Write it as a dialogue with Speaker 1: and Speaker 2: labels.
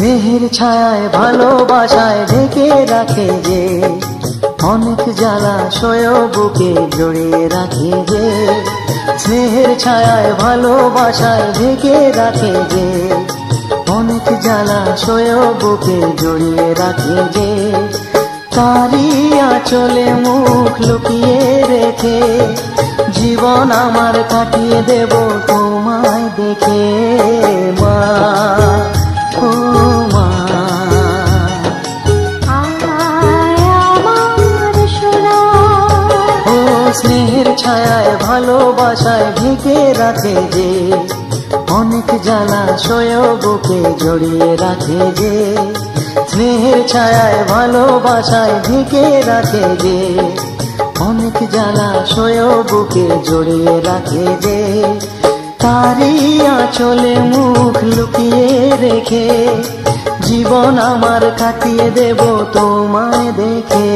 Speaker 1: স্নেহের ছায়ায় ভালোবাসায় ঢেকে রাখে যে, অনেক জ্বালাশয় বুকে জড়িয়ে রাখে যে। স্নেহের ছায়ায় ভালোবাসায় ঢেকে রাখে যে, অনেক জ্বালাশয় বুকে জড়িয়ে রাখে যে। তারি আঁচলে মুখ লুকিয়ে রেখে জীবন আমার কাটিয়ে দেব তোমায় দেখে মা, ও মা। ও স্নেহের ছায়ায় ভালোবাসায় ঢেকে রাখে যে, অনেক জ্বালাশয় বুকে জড়িয়ে রাখে যে। স্নেহের ছায়ায় ভালোবাসায় ঢেকে রাখে যে, অনেক জ্বালাশয় বুকে জড়িয়ে রাখে যে। তারি আঁচলে মুখ লুকিয়ে রেখে জীবন আমার কাটিয়ে দেব তোমায় দেখে।